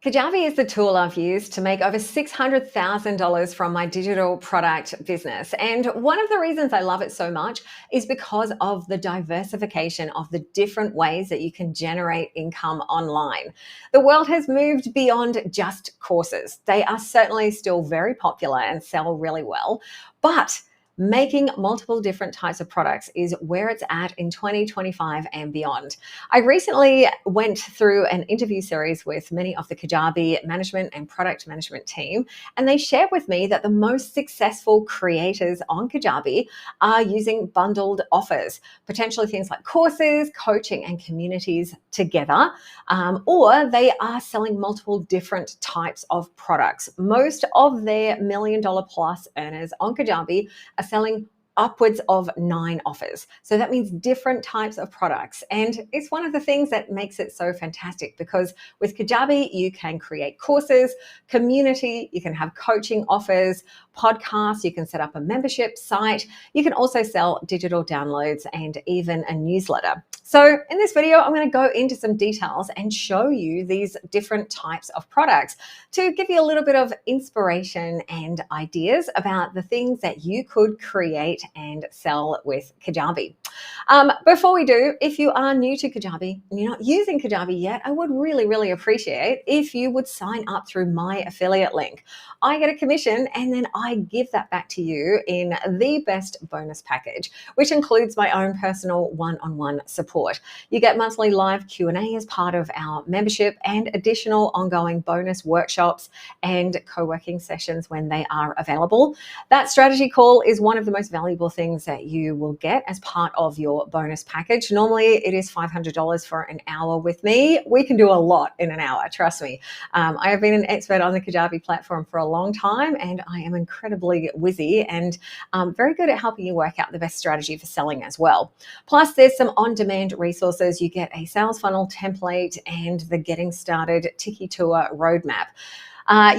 Kajabi is the tool I've used to make over $600,000 from my digital product business. And one of the reasons I love it so much is because of the diversification of the different ways that you can generate income online. The world has moved beyond just courses. They are certainly still very popular and sell really well, but making multiple different types of products is where it's at in 2025 and beyond. I recently went through an interview series with many of the Kajabi management and product management team, and they shared with me that the most successful creators on Kajabi are using bundled offers, potentially things like courses, coaching, and communities together, or they are selling multiple different types of products. Most of their $1 million plus earners on Kajabi are selling upwards of 9 offers. So that means different types of products. And it's one of the things that makes it so fantastic because with Kajabi, you can create courses, community, you can have coaching offers, podcasts, you can set up a membership site, you can also sell digital downloads and even a newsletter. So in this video, I'm going to go into some details and show you these different types of products to give you a little bit of inspiration and ideas about the things that you could create and sell with Kajabi. Before we do, if you are new to Kajabi and you're not using Kajabi yet, I would really appreciate if you would sign up through my affiliate link. I get a commission and then I give that back to you in the best bonus package, which includes my own personal one-on-one support. You get monthly live Q&A as part of our membership and additional ongoing bonus workshops and co-working sessions when they are available. That strategy call is one of the most valuable things that you will get as part of your bonus package. Normally it is $500 for an hour with me. We can do a lot in an hour, trust me. I have been an expert on the Kajabi platform for a long time and I am incredibly wizzy and very good at helping you work out the best strategy for selling as well. Plus there's some on-demand resources. You get a sales funnel template and the getting started Tiki Tour roadmap.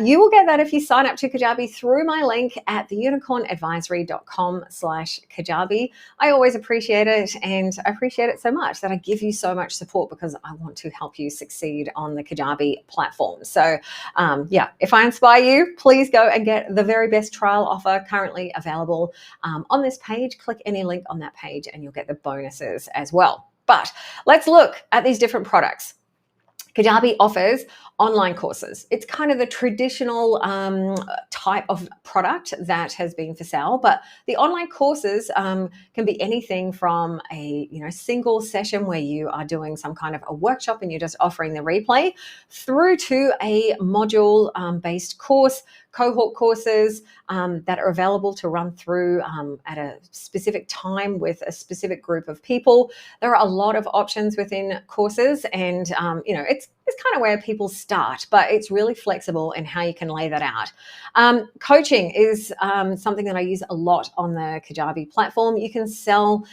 You will get that if you sign up to Kajabi through my link at theunicornadvisory.com/Kajabi. I always appreciate it and I appreciate it so much that I give you so much support because I want to help you succeed on the Kajabi platform. So if I inspire you, please go and get the very best trial offer currently available on this page. Click any link on that page and you'll get the bonuses as well. But let's look at these different products. Kajabi offers online courses. It's kind of the traditional type of product that has been for sale, but the online courses can be anything from a single session where you are doing some kind of a workshop and you're just offering the replay through to a module based course, cohort courses that are available to run through at a specific time with a specific group of people. There are a lot of options within courses and it's kind of where people start, but it's really flexible in how you can lay that out. Coaching is something that I use a lot on the Kajabi platform. You can sell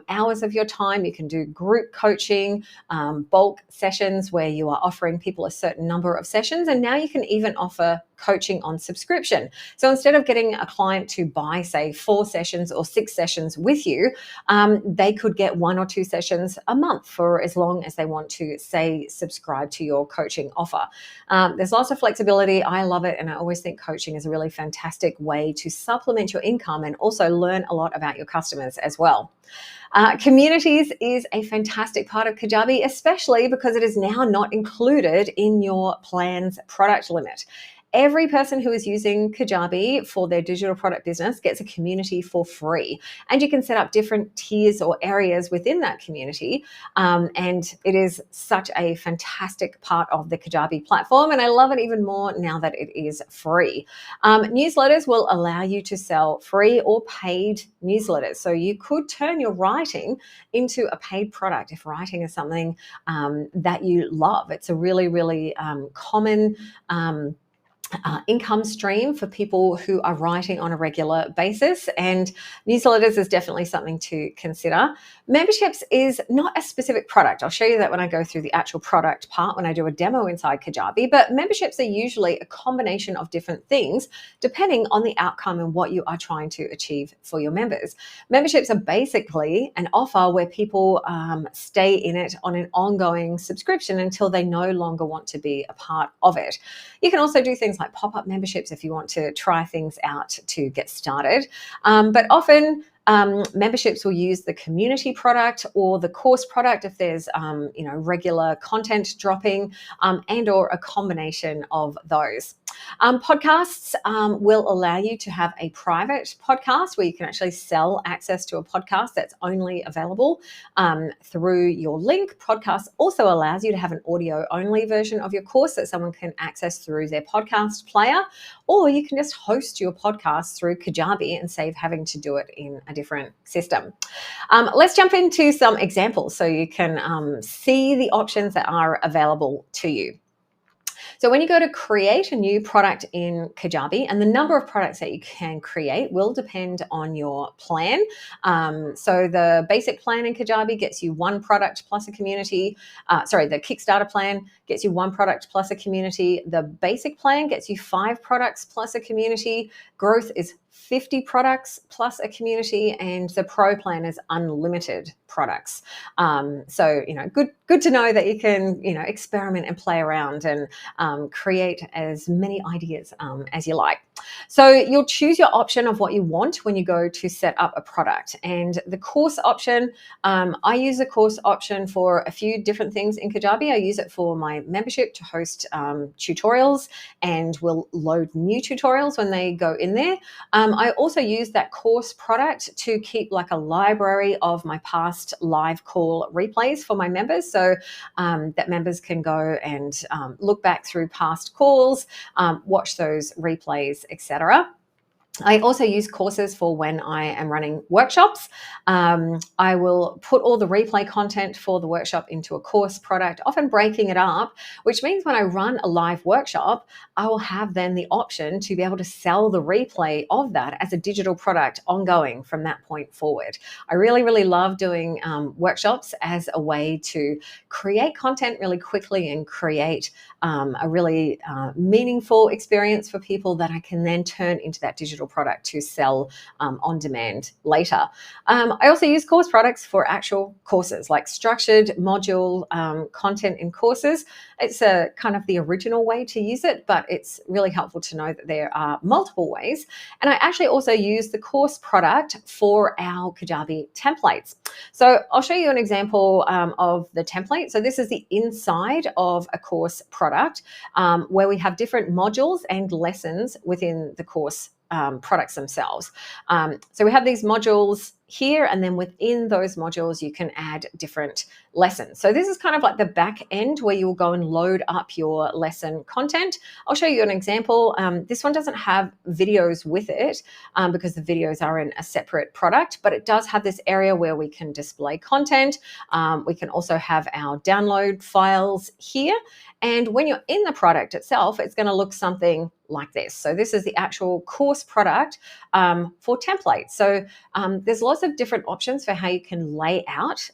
hours of your time. You can do group coaching, bulk sessions where you are offering people a certain number of sessions. And now you can even offer coaching on subscription. So instead of getting a client to buy, say, 4 sessions or 6 sessions with you, they could get 1 or 2 sessions a month for as long as they want to, say, subscribe to your coaching offer. There's lots of flexibility. I love it. And I always think coaching is a really fantastic way to supplement your income and also learn a lot about your customers as well. Communities is a fantastic part of Kajabi, especially because it is now not included in your plan's product limit. Every person who is using Kajabi for their digital product business gets a community for free. And you can set up different tiers or areas within that community. And it is such a fantastic part of the Kajabi platform. And I love it even more now that it is free. Newsletters will allow you to sell free or paid newsletters. So you could turn your writing into a paid product if writing is something that you love. It's a really common income stream for people who are writing on a regular basis, and newsletters is definitely something to consider. Memberships is not a specific product. I'll show you that when I go through the actual product part when I do a demo inside Kajabi, but memberships are usually a combination of different things depending on the outcome and what you are trying to achieve for your members. Memberships are basically an offer where people stay in it on an ongoing subscription until they no longer want to be a part of it. You can also do things like pop-up memberships if you want to try things out to get started. But often memberships will use the community product or the course product if there's regular content dropping, and or a combination of those. Podcasts will allow you to have a private podcast where you can actually sell access to a podcast that's only available through your link. Podcast also allows you to have an audio only version of your course that someone can access through their podcast player, or you can just host your podcast through Kajabi and save having to do it in a different system. Let's jump into some examples so you can see the options that are available to you. So when you go to create a new product in Kajabi, and the number of products that you can create will depend on your plan. So the basic plan in Kajabi gets you one product plus a community. The Kickstarter plan gets you one product plus a community. The basic plan gets you 5 products plus a community. Growth is 50 products plus a community, and the pro plan is unlimited products. Good to know that you can, experiment and play around and create as many ideas as you like. So you'll choose your option of what you want when you go to set up a product. And the course option, I use the course option for a few different things in Kajabi. I use it for my membership to host tutorials, and will load new tutorials when they go in there. I also use that course product to keep like a library of my past live call replays for my members, so that members can go and look back through past calls, watch those replays, etc. I also use courses for when I am running workshops. I will put all the replay content for the workshop into a course product, often breaking it up, which means when I run a live workshop, I will have then the option to be able to sell the replay of that as a digital product ongoing from that point forward. I really, really love doing workshops as a way to create content really quickly and create a really meaningful experience for people that I can then turn into that digital product to sell on demand later. I also use course products for actual courses, like structured module content in courses. It's a kind of the original way to use it, but it's really helpful to know that there are multiple ways. And I actually also use the course product for our Kajabi templates. So I'll show you an example of the template. So this is the inside of a course product where we have different modules and lessons within the course products themselves. So we have these modules here, and then within those modules you can add different lessons. So this is kind of like the back end where you'll go and load up your lesson content. I'll show you an example. This one doesn't have videos with it because the videos are in a separate product, but it does have this area where we can display content. We can also have our download files here. And when you're in the product itself, it's going to look something like this. So this is the actual course product for templates. So there's lots of different options for how you can lay out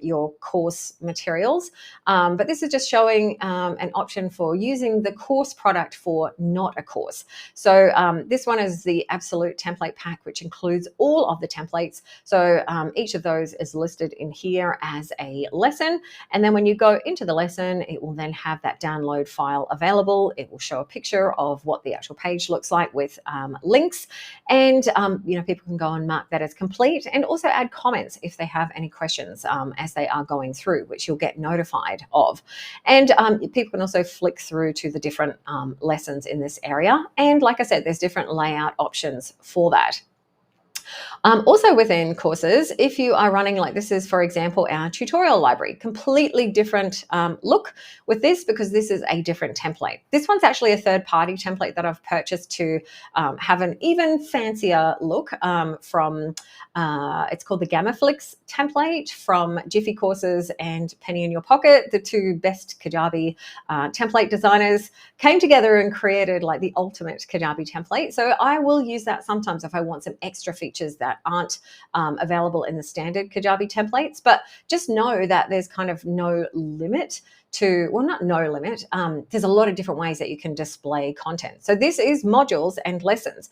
your course materials. But this is just showing an option for using the course product for not a course. So this one is the absolute template pack, which includes all of the templates. So each of those is listed in here as a lesson. And then when you go into the lesson, it will then have that download file available. It will show a picture of what the actual page looks like with links. And people can go and mark that as complete, and also add comments if they have any questions as they are going through, which you'll get notified of. And people can also flick through to the different lessons in this area. And like I said, there's different layout options for that. Also within courses, if you are running, like this is, for example, our tutorial library, completely different look with this because this is a different template. This one's actually a third-party template that I've purchased to have an even fancier look from, it's called the Gamaflix template from Jiffy Courses and Penny in Your Pocket. The two best Kajabi template designers came together and created like the ultimate Kajabi template. So I will use that sometimes if I want some extra features that aren't available in the standard Kajabi templates. But just know that there's kind of no limit to, well, not no limit. There's a lot of different ways that you can display content. So this is modules and lessons.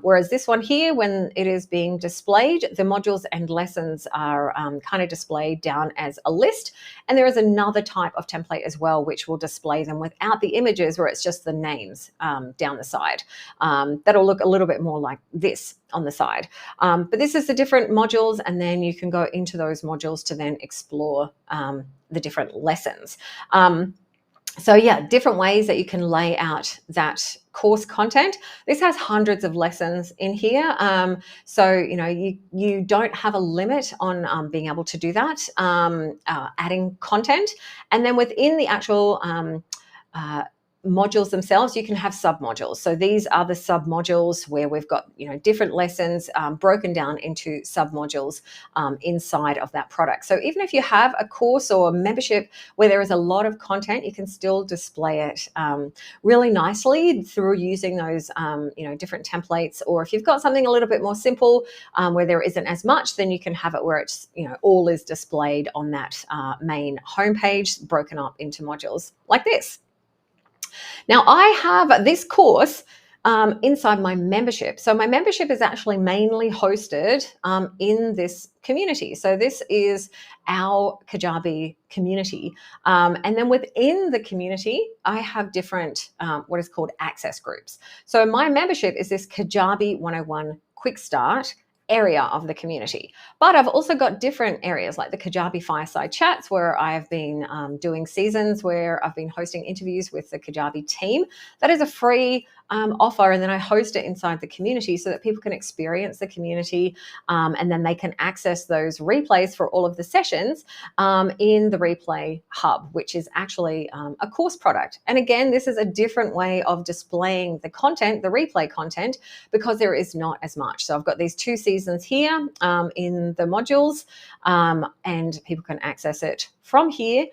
Whereas this one here, when it is being displayed, the modules and lessons are kind of displayed down as a list. And there is another type of template as well, which will display them without the images, where it's just the names down the side. That'll look a little bit more like this on the side. But this is the different modules, and then you can go into those modules to then explore the different lessons. So yeah, different ways that you can lay out that course content. This has hundreds of lessons in here. So, you know, you don't have a limit on being able to do that, adding content. And then within the actual modules themselves, you can have sub-modules. So these are the sub-modules where we've got, you know, different lessons broken down into sub-modules inside of that product. So even if you have a course or a membership where there is a lot of content, you can still display it really nicely through using those, you know, different templates. Or if you've got something a little bit more simple where there isn't as much, then you can have it where it's, you know, all is displayed on that main homepage, broken up into modules like this. Now, I have this course inside my membership. So my membership is actually mainly hosted in this community. So this is our Kajabi community. And then within the community, I have different what is called access groups. So my membership is this Kajabi 101 Quick Start area of the community. But I've also got different areas like the Kajabi Fireside Chats, where I've been doing seasons where I've been hosting interviews with the Kajabi team. That is a free offer, and then I host it inside the community so that people can experience the community, and then they can access those replays for all of the sessions in the replay hub, which is actually a course product. And again, this is a different way of displaying the content, the replay content, because there is not as much. So I've got these two seasons here in the modules, and people can access it from here,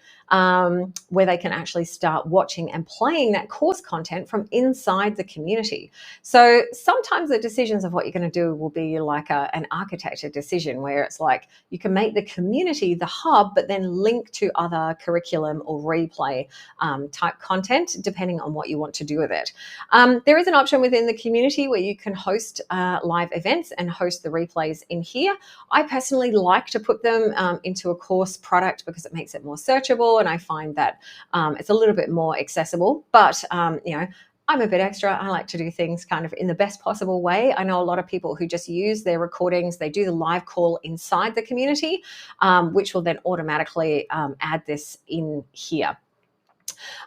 where they can actually start watching and playing that course content from inside the community. So sometimes the decisions of what you're going to do will be like an architecture decision, where it's like you can make the community the hub, but then link to other curriculum or replay type content, depending on what you want to do with it. There is an option within the community where you can host live events and host the replays in here. I personally like to put them into a course product because it makes it more searchable, and I find that it's a little bit more accessible. But you know, I'm a bit extra. I like to do things kind of in the best possible way. I know a lot of people who just use their recordings. They do the live call inside the community, which will then automatically add this in here.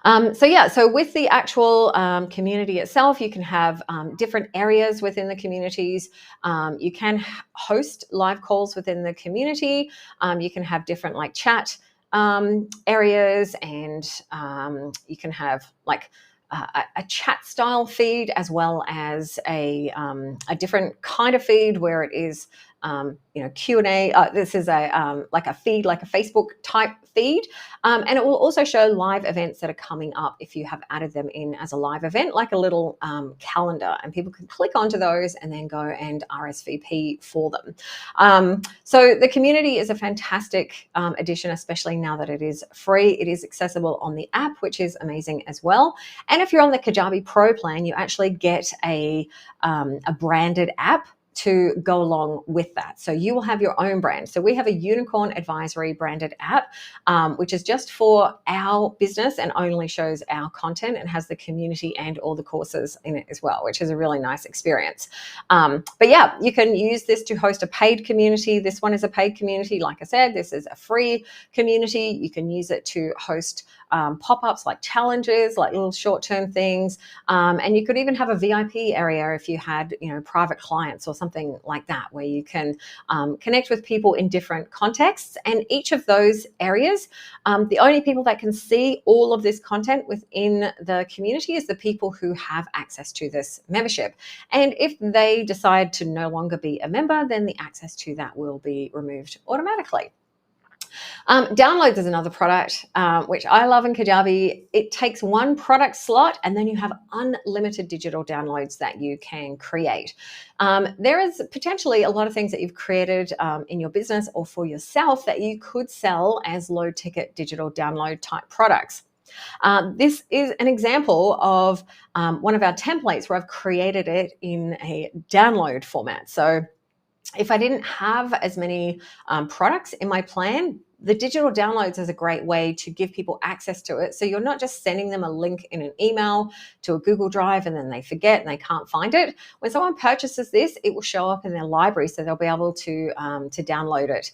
So yeah, so with the actual community itself, you can have different areas within the communities. You can host live calls within the community. You can have different like chat areas, and you can have like a chat style feed, as well as a different kind of feed where it is you know, Q&A. This is a like a feed, like a Facebook type feed, and it will also show live events that are coming up if you have added them in as a live event, like a little calendar, and people can click onto those and then go and RSVP for them. So the community is a fantastic addition, especially now that it is free. It is accessible on the app, which is amazing as well. And if you're on the Kajabi Pro plan, you actually get a branded app to go along with that. So you will have your own brand. So we have a Unicorn Advisory branded app, which is just for our business and only shows our content and has the community and all the courses in it as well, which is a really nice experience. But yeah, you can use this to host a paid community. This one is a paid community. Like I said, this is a free community. You can use it to host pop-ups like challenges, like little short-term things. And you could even have a VIP area if you had, private clients or something like that, where you can connect with people in different contexts. And each of those areas, the only people that can see all of this content within the community is the people who have access to this membership. And if they decide to no longer be a member, then the access to that will be removed automatically. Downloads is another product, which I love in Kajabi. It takes one product slot and then you have unlimited digital downloads that you can create. There is potentially a lot of things that you've created in your business or for yourself that you could sell as low ticket digital download type products. This is an example of one of our templates where I've created it in a download format. So if I didn't have as many products in my plan, the digital downloads is a great way to give people access to it. So you're not just sending them a link in an email to a Google Drive and then they forget and they can't find it. When someone purchases this, it will show up in their library, so they'll be able to download it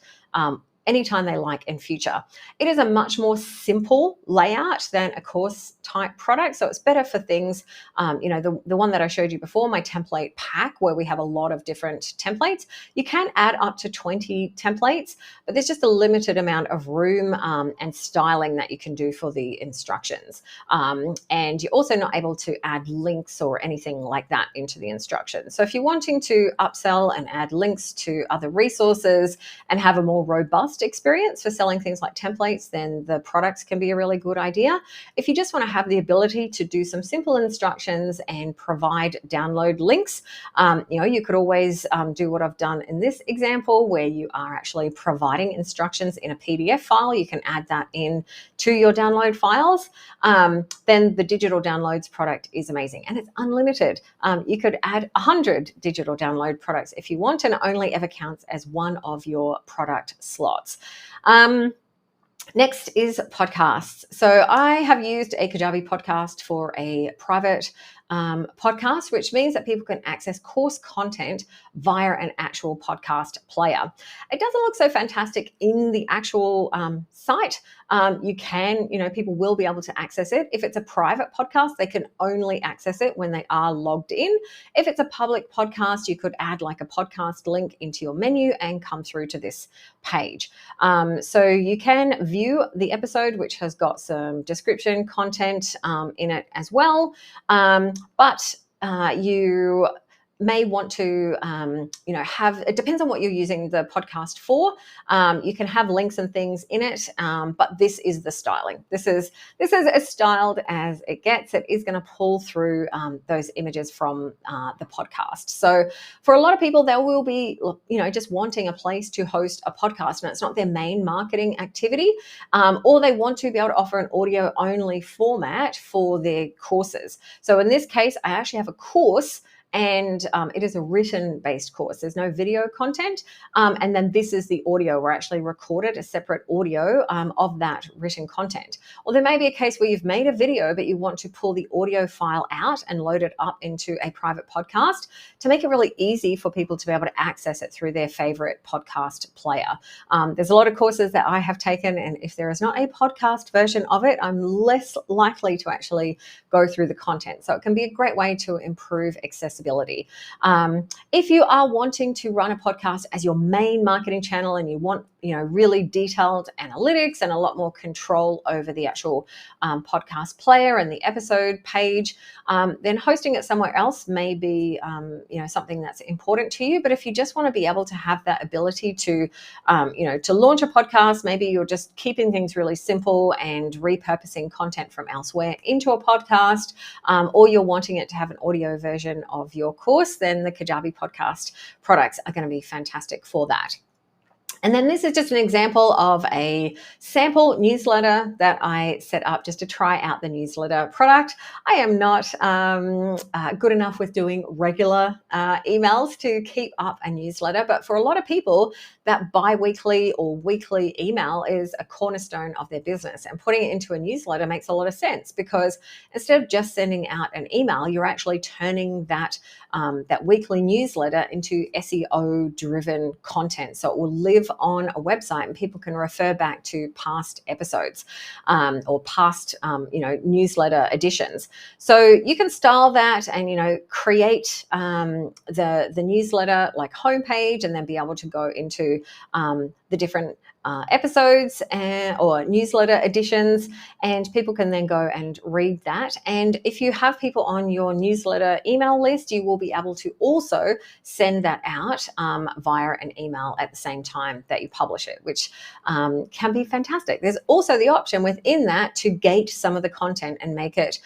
anytime they like in future. It is a much more simple layout than a course type product. So it's better for things, the one that I showed you before, my template pack, where we have a lot of different templates. You can add up to 20 templates, but there's just a limited amount of room and styling that you can do for the instructions. And you're also not able to add links or anything like that into the instructions. So if you're wanting to upsell and add links to other resources and have a more robust experience for selling things like templates, then the products can be a really good idea. If you just want to have the ability to do some simple instructions and provide download links, you could always do what I've done in this example, where you are actually providing instructions in a PDF file. You can add that in to your download files. Then the digital downloads product is amazing and it's unlimited. You could add 100 digital download products if you want, and it only ever counts as one of your product slots. Next is podcasts. So I have used a Kajabi podcast for a private podcast, which means that people can access course content via an actual podcast player. It doesn't look so fantastic in the actual site. You can, people will be able to access it. If it's a private podcast, they can only access it when they are logged in. If it's a public podcast, you could add like a podcast link into your menu and come through to this page. So you can view the episode, which has got some description content in it as well. But you may want to, it depends on what you're using the podcast for. You can have links and things in it, but this is the styling. This is as styled as it gets. It is going to pull through those images from the podcast. So for a lot of people, they will be, just wanting a place to host a podcast, and it's not their main marketing activity, or they want to be able to offer an audio only format for their courses. So in this case, I actually have a course, and it is a written-based course. There's no video content. And then this is the audio. We're actually recorded a separate audio of that written content. Or there may be a case where you've made a video, but you want to pull the audio file out and load it up into a private podcast to make it really easy for people to be able to access it through their favorite podcast player. There's a lot of courses that I have taken, and if there is not a podcast version of it, I'm less likely to actually go through the content. So it can be a great way to improve accessibility. If you are wanting to run a podcast as your main marketing channel and you want, really detailed analytics and a lot more control over the actual podcast player and the episode page, then hosting it somewhere else may be, something that's important to you. But if you just want to be able to have that ability to, to launch a podcast, maybe you're just keeping things really simple and repurposing content from elsewhere into a podcast, or you're wanting it to have an audio version of your course, then the Kajabi podcast products are going to be fantastic for that. And then this is just an example of a sample newsletter that I set up just to try out the newsletter product. I am not good enough with doing regular emails to keep up a newsletter, but for a lot of people, that bi-weekly or weekly email is a cornerstone of their business, and putting it into a newsletter makes a lot of sense, because instead of just sending out an email, you're actually turning that weekly newsletter into SEO driven content. So it will live live on a website and people can refer back to past episodes or past, newsletter editions. So you can style that and, create the newsletter like homepage and then be able to go into the different episodes or newsletter editions, and people can then go and read that. And if you have people on your newsletter email list, you will be able to also send that out via an email at the same time that you publish it, which can be fantastic. There's also the option within that to gate some of the content and make it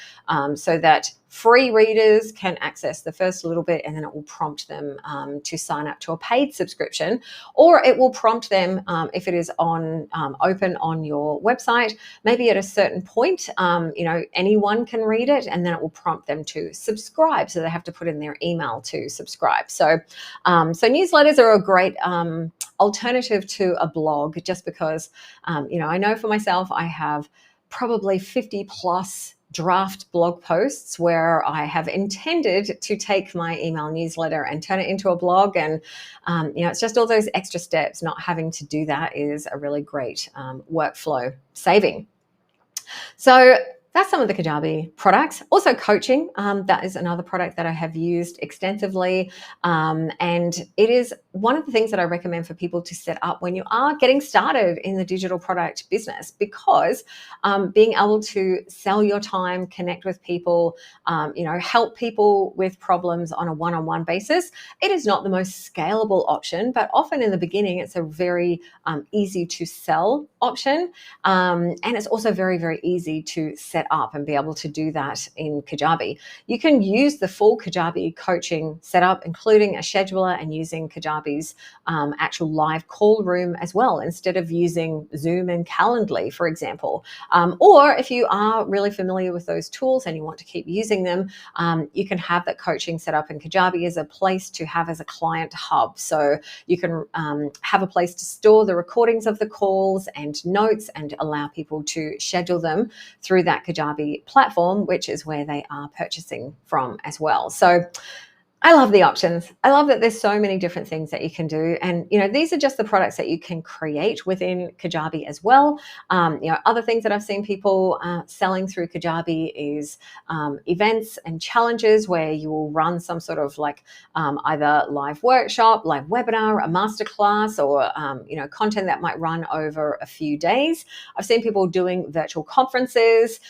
so that free readers can access the first little bit, and then it will prompt them to sign up to a paid subscription, or it will prompt them if it is on open on your website, maybe at a certain point, anyone can read it, and then it will prompt them to subscribe. So they have to put in their email to subscribe. So newsletters are a great alternative to a blog, just because, I know for myself, I have probably 50 plus draft blog posts where I have intended to take my email newsletter and turn it into a blog. And, it's just all those extra steps. Not having to do that is a really great workflow saving. So that's some of the Kajabi products. Also coaching, that is another product that I have used extensively. And it is one of the things that I recommend for people to set up when you are getting started in the digital product business, because being able to sell your time, connect with people, help people with problems on a one-on-one basis, it is not the most scalable option, but often in the beginning, it's a very easy to sell option. And it's also very, very easy to set up and be able to do that in Kajabi. You can use the full Kajabi coaching setup, including a scheduler and using Kajabi's actual live call room as well, instead of using Zoom and Calendly, for example. Or if you are really familiar with those tools and you want to keep using them, you can have that coaching set up in Kajabi as a place to have as a client hub. So you can have a place to store the recordings of the calls and notes and allow people to schedule them through that Kajabi platform, which is where they are purchasing from as well. So I love the options. I love that there's so many different things that you can do. And, these are just the products that you can create within Kajabi as well. Other things that I've seen people selling through Kajabi is events and challenges where you will run some sort of like either live workshop, live webinar, a masterclass, or, content that might run over a few days. I've seen people doing virtual conferences.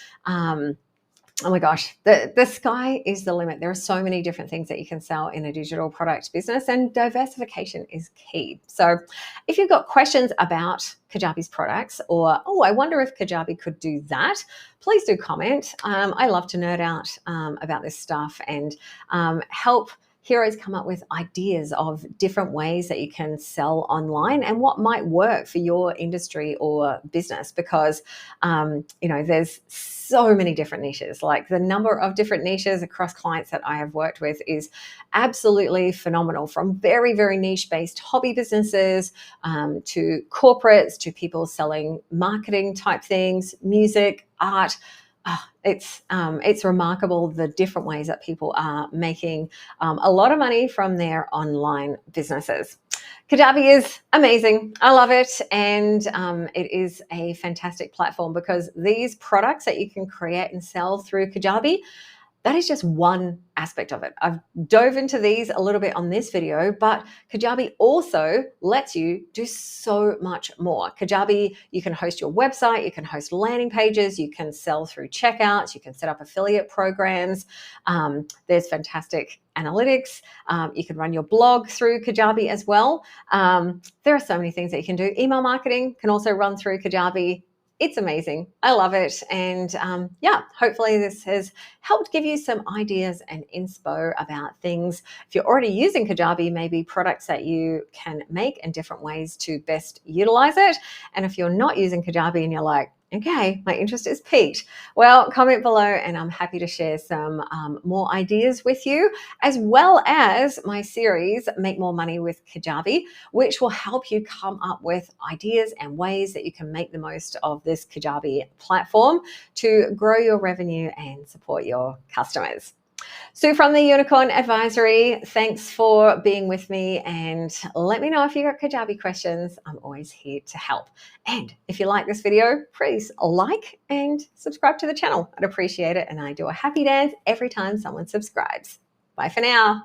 Oh my gosh, the sky is the limit. There are so many different things that you can sell in a digital product business, and diversification is key. So if you've got questions about Kajabi's products, or, I wonder if Kajabi could do that, please do comment. I love to nerd out about this stuff and help heroes come up with ideas of different ways that you can sell online and what might work for your industry or business, because there's so many different niches. Like the number of different niches across clients that I have worked with is absolutely phenomenal, from very, very niche based hobby businesses to corporates, to people selling marketing type things, music, art. It's remarkable the different ways that people are making a lot of money from their online businesses. Kajabi is amazing. I love it. And it is a fantastic platform, because these products that you can create and sell through Kajabi, that is just one aspect of it. I've dove into these a little bit on this video, but Kajabi also lets you do so much more. Kajabi, you can host your website, you can host landing pages, you can sell through checkouts, you can set up affiliate programs. There's fantastic analytics. You can run your blog through Kajabi as well. There are so many things that you can do. Email marketing can also run through Kajabi. It's amazing. I love it. And hopefully this has helped give you some ideas and inspo about things. If you're already using Kajabi, maybe products that you can make and different ways to best utilize it. And if you're not using Kajabi and you're like, okay, my interest is piqued, well, comment below and I'm happy to share some more ideas with you, as well as my series, Make More Money with Kajabi, which will help you come up with ideas and ways that you can make the most of this Kajabi platform to grow your revenue and support your customers. Sue from the Unicorn Advisory, thanks for being with me, and let me know if you got Kajabi questions. I'm always here to help. And if you like this video, please like and subscribe to the channel. I'd appreciate it, and I do a happy dance every time someone subscribes. Bye for now.